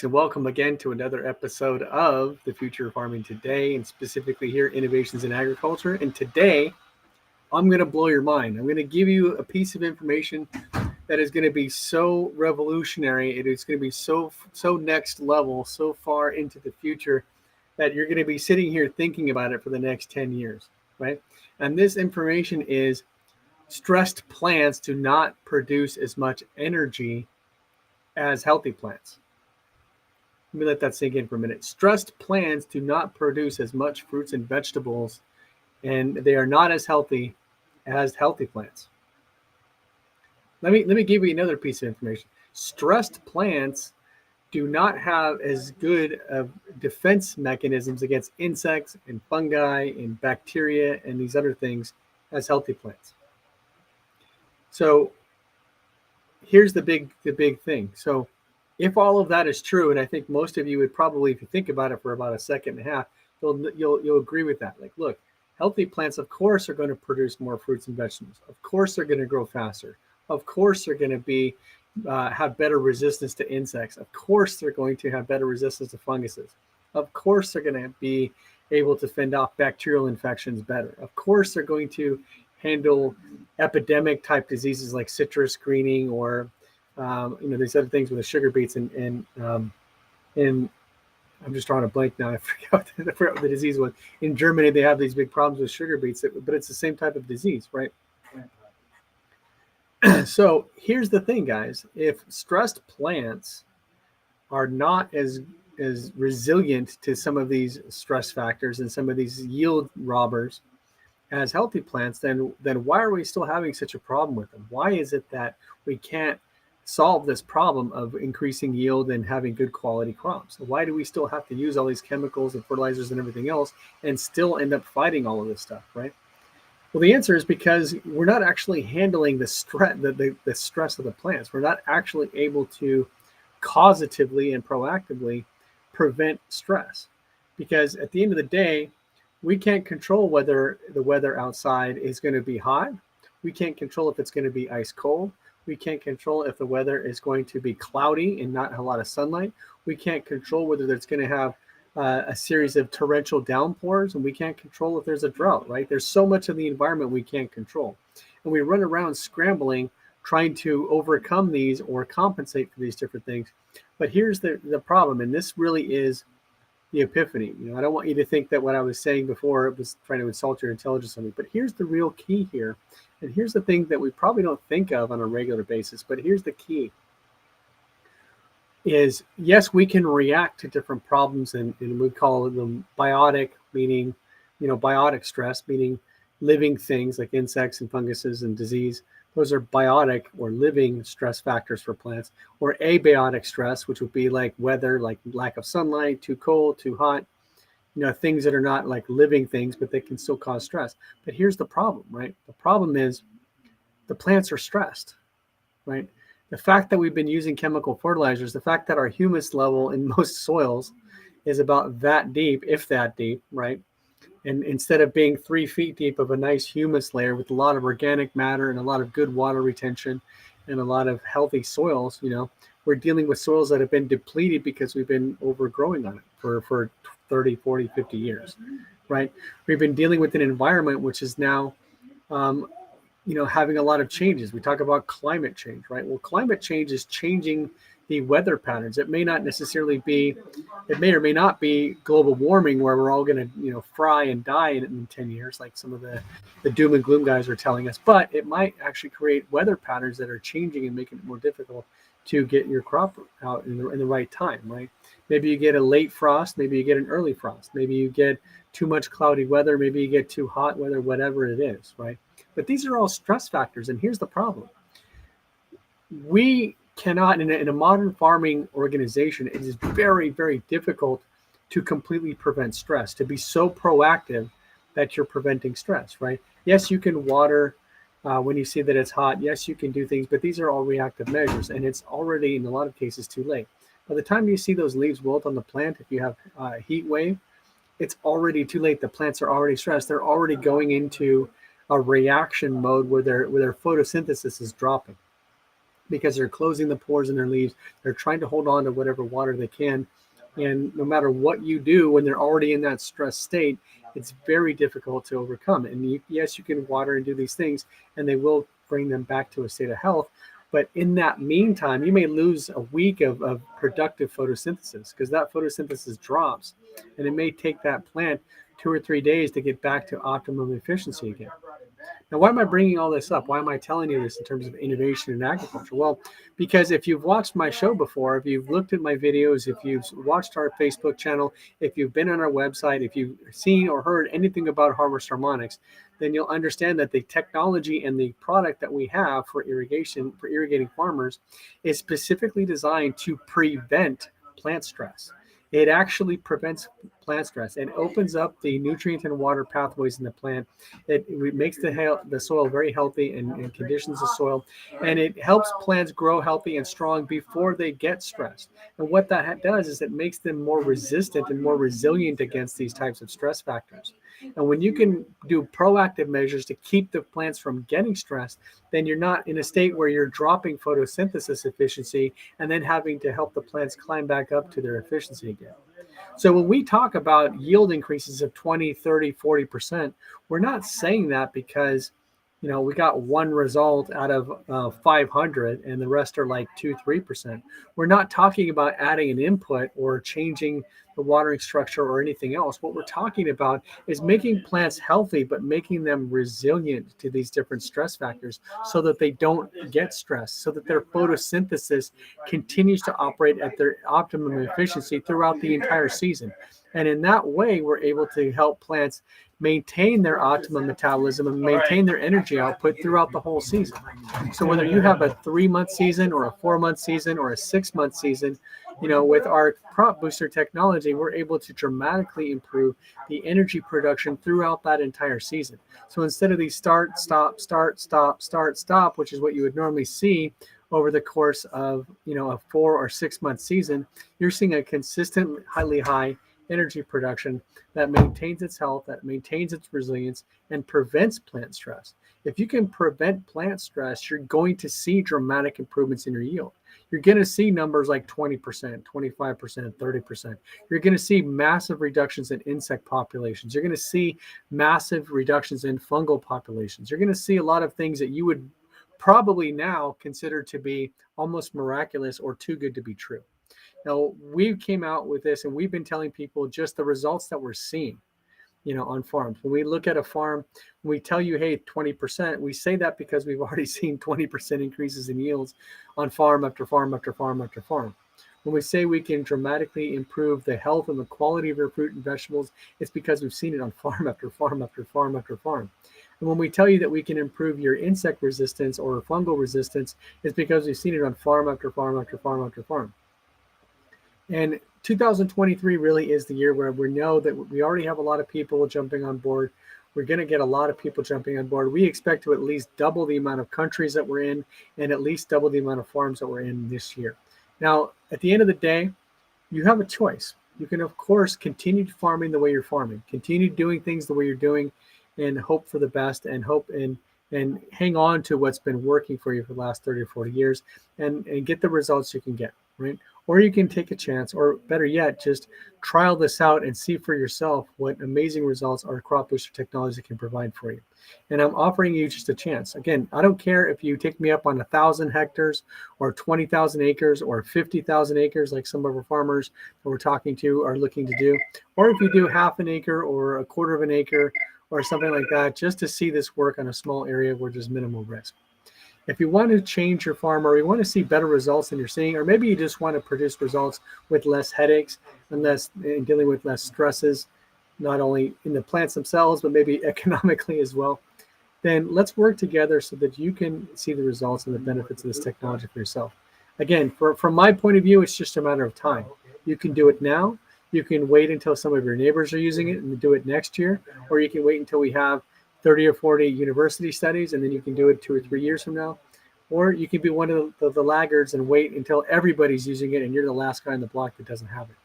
And welcome again to another episode of The Future of Farming Today, and specifically here, Innovations in Agriculture. And today, I'm going to blow your mind. I'm going to give you a piece of information that is going to be so revolutionary. It is going to be so next level, so far into the future that you're going to be sitting here thinking about it for the next 10 years, right? And this information is stressed plants do not produce as much energy as healthy plants. Let me let that sink in for a minute. Stressed plants do not produce as much fruits and vegetables, and they are not as healthy as healthy plants. Let me give you another piece of information. Stressed plants do not have as good of defense mechanisms against insects and fungi and bacteria and these other things as healthy plants. So here's the big thing. So if all of that is true, and I think most of you would probably, if you think about it for about a second and a half, you'll agree with that. Like, look, healthy plants, of course, are going to produce more fruits and vegetables. Of course, they're going to grow faster. Of course, they're going to have better resistance to insects. Of course, they're going to have better resistance to funguses. Of course, they're going to be able to fend off bacterial infections better. Of course, they're going to handle epidemic type diseases like citrus greening or these other things with the sugar beets and I'm just drawing a blank now. I forgot what the disease was. In Germany, they have these big problems with sugar beets, but it's the same type of disease, right? So here's the thing, guys. If stressed plants are not as resilient to some of these stress factors and some of these yield robbers as healthy plants, then why are we still having such a problem with them? Why is it that we can't solve this problem of increasing yield and having good quality crops? Why do we still have to use all these chemicals and fertilizers and everything else and still end up fighting all of this stuff, right? Well, the answer is because we're not actually handling the stress of the plants. We're not actually able to causatively and proactively prevent stress, because at the end of the day, we can't control whether the weather outside is going to be hot. We can't control if it's going to be ice cold. We can't control if the weather is going to be cloudy and not a lot of sunlight. We can't control whether it's going to have a series of torrential downpours, and we can't control if there's a drought, right? There's so much of the environment we can't control. And we run around scrambling, trying to overcome these or compensate for these different things. But here's the problem, and this really is the epiphany. I don't want you to think that what I was saying before was trying to insult your intelligence on me, but here's the real key here. And here's the thing that we probably don't think of on a regular basis, but here's the key is, yes, we can react to different problems, and we call them biotic, meaning, biotic stress, meaning living things like insects and funguses and disease. Those are biotic or living stress factors for plants, or abiotic stress, which would be like weather, like lack of sunlight, too cold, too hot, things that are not like living things, but they can still cause stress. But here's the problem, right? The problem is the plants are stressed, right? The fact that we've been using chemical fertilizers, the fact that our humus level in most soils is about that deep, if that deep, right? And instead of being 3 feet deep of a nice humus layer with a lot of organic matter and a lot of good water retention and a lot of healthy soils, we're dealing with soils that have been depleted because we've been overgrowing on it for 30, 40, 50 years, right? We've been dealing with an environment which is now, having a lot of changes. We talk about climate change, right? Well, climate change is changing the weather patterns. It may not necessarily be, it may or may not be global warming where we're all going to, fry and die in 10 years, like some of the doom and gloom guys are telling us, but it might actually create weather patterns that are changing and making it more difficult to get your crop out in the right time, right? Maybe you get a late frost, maybe you get an early frost, maybe you get too much cloudy weather, maybe you get too hot weather, whatever it is, right? But these are all stress factors, and here's the problem. We cannot, in a modern farming organization, it is very, very difficult to completely prevent stress, to be so proactive that you're preventing stress, right? Yes, you can water when you see that it's hot. Yes, you can do things, but these are all reactive measures, and it's already, in a lot of cases, too late. By the time you see those leaves wilt on the plant, if you have a heat wave, it's already too late. The plants are already stressed. They're already going into a reaction mode where their photosynthesis is dropping. because they're closing the pores in their leaves. They're trying to hold on to whatever water they can. And no matter what you do when they're already in that stress state, it's very difficult to overcome. And yes, you can water and do these things, and they will bring them back to a state of health. But in that meantime, you may lose a week of productive photosynthesis because that photosynthesis drops, and it may take that plant 2 or 3 days to get back to optimum efficiency again. Now, why am I bringing all this up? Why am I telling you this in terms of innovation in agriculture? Well, because if you've watched my show before, if you've looked at my videos, if you've watched our Facebook channel, if you've been on our website, if you've seen or heard anything about Harvest Harmonics, then you'll understand that the technology and the product that we have for irrigation, for irrigating farmers, is specifically designed to prevent plant stress. It actually prevents plant stress and opens up the nutrient and water pathways in the plant. It makes the soil very healthy and conditions the soil, and it helps plants grow healthy and strong before they get stressed. And what that does is it makes them more resistant and more resilient against these types of stress factors. And when you can do proactive measures to keep the plants from getting stressed, then you're not in a state where you're dropping photosynthesis efficiency and then having to help the plants climb back up to their efficiency again. So when we talk about yield increases of 20, 30, 40%, we're not saying that because, we got one result out of 500 and the rest are like 2, 3%. We're not talking about adding an input or changing the watering structure or anything else. What we're talking about is making plants healthy, but making them resilient to these different stress factors so that they don't get stressed, so that their photosynthesis continues to operate at their optimum efficiency throughout the entire season. And in that way, we're able to help plants maintain their optimum metabolism and maintain their energy output throughout the whole season. So whether you have a 3-month season or a 4-month season or a 6-month season, with our crop booster technology, we're able to dramatically improve the energy production throughout that entire season. So instead of these start, stop, start, stop, start, stop, which is what you would normally see over the course of, a 4 or 6-month season, you're seeing a consistent, highly high energy production that maintains its health, that maintains its resilience, and prevents plant stress. If you can prevent plant stress, you're going to see dramatic improvements in your yield. You're going to see numbers like 20%, 25%, 30%. You're going to see massive reductions in insect populations. You're going to see massive reductions in fungal populations. You're going to see a lot of things that you would probably now consider to be almost miraculous or too good to be true. Now, we came out with this and we've been telling people just the results that we're seeing, on farms. When we look at a farm, we tell you, hey, 20%, we say that because we've already seen 20% increases in yields on farm after farm after farm after farm. When we say we can dramatically improve the health and the quality of your fruit and vegetables, it's because we've seen it on farm after farm after farm after farm. And when we tell you that we can improve your insect resistance or fungal resistance, it's because we've seen it on farm after farm after farm after farm. And 2023 really is the year where we know that we already have a lot of people jumping on board. We're going to get a lot of people jumping on board. We expect to at least double the amount of countries that we're in and at least double the amount of farms that we're in this year. Now, at the end of the day, you have a choice. You can, of course, continue farming the way you're farming, continue doing things the way you're doing, and hope for the best and hope and hang on to what's been working for you for the last 30 or 40 years and get the results you can get, right? Or you can take a chance, or better yet, just trial this out and see for yourself what amazing results our crop booster technology can provide for you. And I'm offering you just a chance. Again, I don't care if you take me up on 1,000 hectares or 20,000 acres or 50,000 acres like some of our farmers that we're talking to are looking to do, or if you do half an acre or a quarter of an acre or something like that, just to see this work on a small area where there's minimal risk. If you want to change your farm or you want to see better results than you're seeing, or maybe you just want to produce results with less headaches and dealing with less stresses, not only in the plants themselves, but maybe economically as well, then let's work together so that you can see the results and the benefits of this technology for yourself. Again, from my point of view, it's just a matter of time. You can do it now. You can wait until some of your neighbors are using it and do it next year, or you can wait until we have 30 or 40 university studies, and then you can do it 2 or 3 years from now. Or you can be one of the laggards and wait until everybody's using it and you're the last guy on the block that doesn't have it.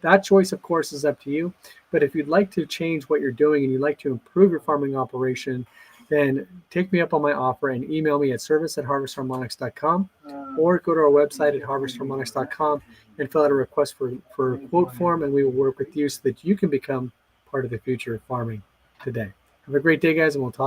That choice, of course, is up to you. But if you'd like to change what you're doing and you'd like to improve your farming operation, then take me up on my offer and email me at service@harvestharmonics.com, or go to our website at harvestharmonics.com and fill out a request for a quote form, and we will work with you so that you can become part of the future of farming today. Have a great day, guys, and we'll talk.